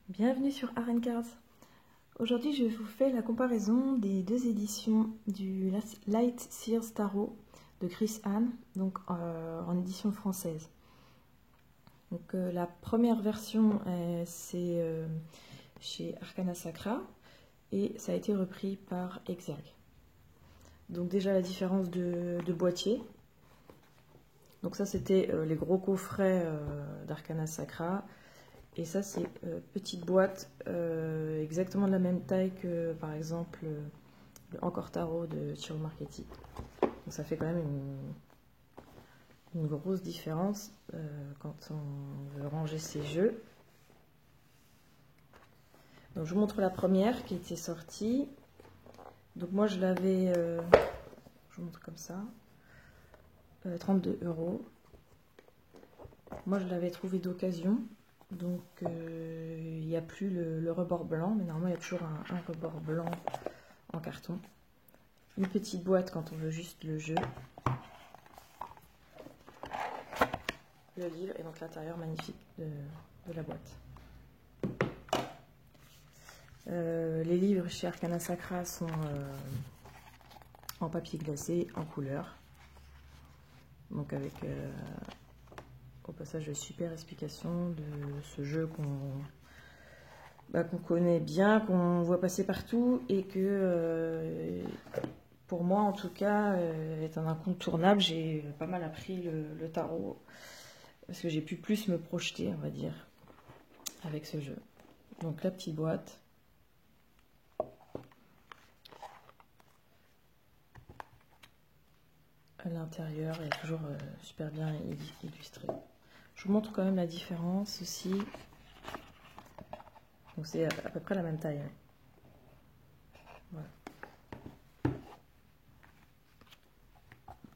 Bienvenue sur Aren Cards. Aujourd'hui, je vous fais la comparaison des deux éditions du Light Sears Tarot de Chris Anne, donc en édition française. Donc, la première version, c'est chez Arcana Sacra et ça a été repris par Exergue. Donc déjà la différence de boîtier. Donc ça c'était les gros coffrets d'Arcana Sacra. Et ça, c'est petite boîte, exactement de la même taille que, par exemple, le Encore Tarot de Chiro Marchetti. Donc ça fait quand même une grosse différence quand on veut ranger ses jeux. Donc je vous montre la première qui était sortie. Donc moi, je l'avais, je vous montre comme ça, 32 €. Moi, je l'avais trouvé d'occasion. Donc il n'y a plus le rebord blanc, mais normalement il y a toujours un rebord blanc en carton. Une petite boîte quand on veut juste le jeu. Le livre et donc l'intérieur magnifique de la boîte. Les livres chez Arcana Sacra sont en papier glacé, en couleur. Donc avec au passage de super explication de ce jeu qu'on connaît bien, qu'on voit passer partout et que pour moi en tout cas est un incontournable. J'ai pas mal appris le tarot parce que j'ai pu plus me projeter, on va dire, avec ce jeu. Donc la petite boîte. À l'intérieur est toujours super bien illustré. Je vous montre quand même la différence aussi. Donc c'est à peu près la même taille. Voilà.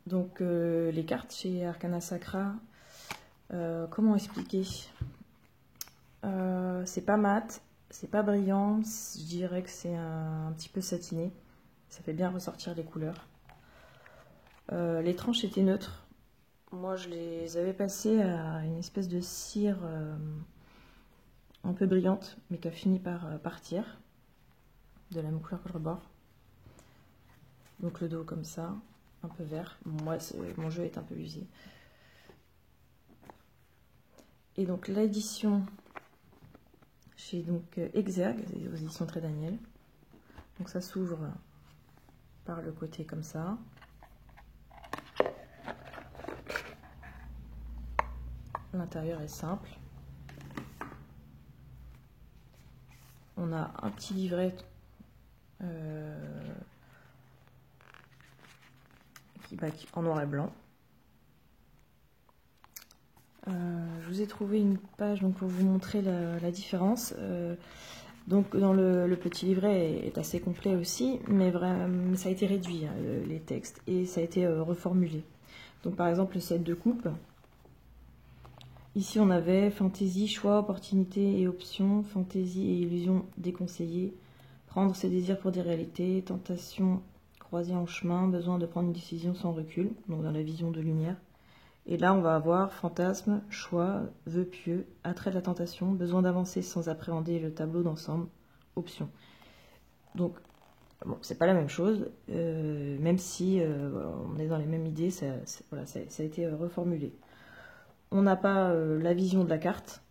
Donc les cartes chez Arcana Sacra, comment expliquer? C'est pas mat, c'est pas brillant, je dirais que c'est un petit peu satiné. Ça fait bien ressortir les couleurs. Les tranches étaient neutres. Moi je les avais passées à une espèce de cire un peu brillante, mais qui a fini par partir, de la même couleur que le rebord. Donc le dos comme ça, un peu vert. Moi, mon jeu est un peu usé. Et donc l'édition chez donc Exergue, aux éditions Très Daniel. Donc ça s'ouvre par le côté comme ça. L'intérieur est simple. On a un petit livret en noir et blanc. Je vous ai trouvé une page donc, pour vous montrer la différence. Donc dans le petit livret est assez complet aussi, mais vraiment, ça a été réduit, hein, les textes, et ça a été reformulé. Donc par exemple le set de coupe. Ici on avait fantaisie, choix, opportunité et options, fantaisie et illusion déconseillées, prendre ses désirs pour des réalités, tentation croisée en chemin, besoin de prendre une décision sans recul, donc dans la vision de lumière. Et là on va avoir fantasme, choix, vœu pieux, attrait de la tentation, besoin d'avancer sans appréhender le tableau d'ensemble, options. Donc bon, c'est pas la même chose, même si on est dans les mêmes idées, ça a été reformulé. On n'a pas la vision de la carte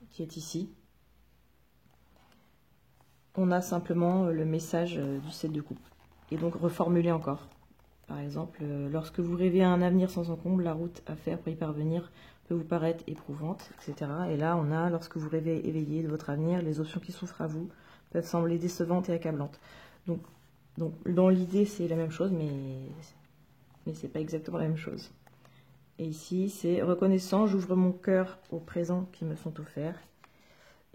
qui est ici. On a simplement le message du set de coupe. Et donc reformulé encore. Par exemple, lorsque vous rêvez à un avenir sans encombre, la route à faire pour y parvenir peut vous paraître éprouvante, etc. Et là, on a, lorsque vous rêvez éveillé de votre avenir, les options qui s'offrent à vous peuvent sembler décevantes et accablantes. Donc dans l'idée, c'est la même chose, mais c'est pas exactement la même chose. Et ici, c'est reconnaissant, j'ouvre mon cœur aux présents qui me sont offerts.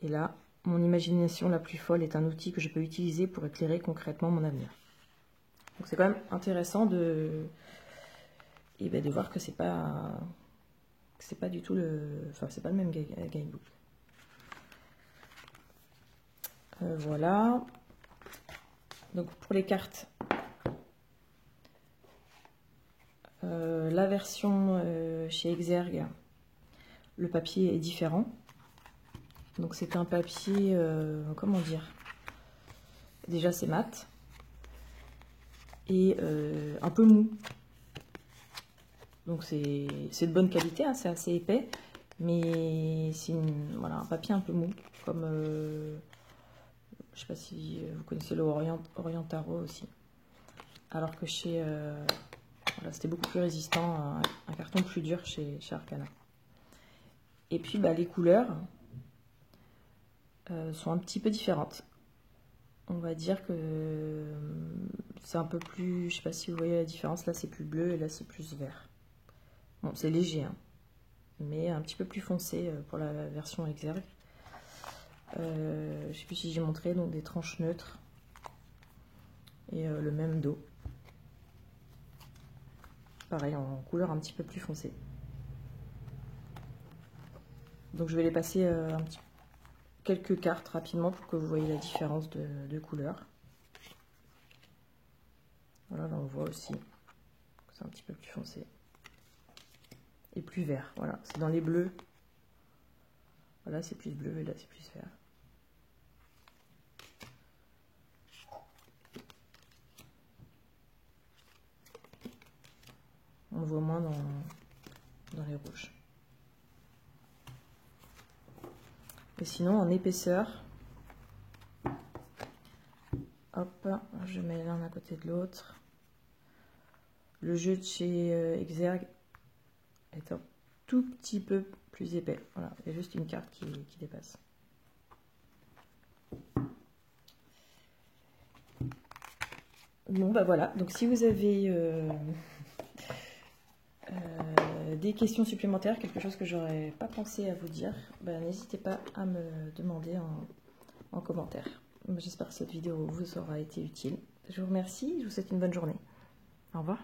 Et là, mon imagination la plus folle est un outil que je peux utiliser pour éclairer concrètement mon avenir. Donc c'est quand même intéressant de voir que c'est pas du tout c'est pas le même guidebook. Voilà. Donc pour les cartes, la version chez Exergue, le papier est différent. Donc c'est un papier, comment dire, déjà c'est mat et un peu mou. Donc c'est de bonne qualité, hein, c'est assez épais, mais c'est voilà, un papier un peu mou, comme je sais pas si vous connaissez le Orientaro aussi. Alors que chez voilà, c'était beaucoup plus résistant, un carton plus dur chez Arcana. Et puis bah, les couleurs sont un petit peu différentes. On va dire que c'est un peu plus, je sais pas si vous voyez la différence, là c'est plus bleu et là c'est plus vert. Bon, c'est léger, hein, mais un petit peu plus foncé pour la version Exergue. Je sais plus si j'ai montré, donc des tranches neutres et le même dos. Pareil, en couleur un petit peu plus foncée. Donc je vais les passer quelques cartes rapidement pour que vous voyez la différence de couleur. Voilà, là on voit aussi que c'est un petit peu plus foncé. Et plus vert, voilà, c'est dans les bleus. Voilà, c'est plus bleu et là c'est plus vert. On le voit moins dans les rouges. Et sinon, en épaisseur, hop, je mets l'un à côté de l'autre. Le jeu de chez Exergue est un tout petit peu plus épais. Voilà, il y a juste une carte qui dépasse. Bon, bah voilà. Donc, si vous avez des questions supplémentaires, quelque chose que j'aurais pas pensé à vous dire, bah, n'hésitez pas à me demander en commentaire. J'espère que cette vidéo vous aura été utile. Je vous remercie, je vous souhaite une bonne journée. Au revoir.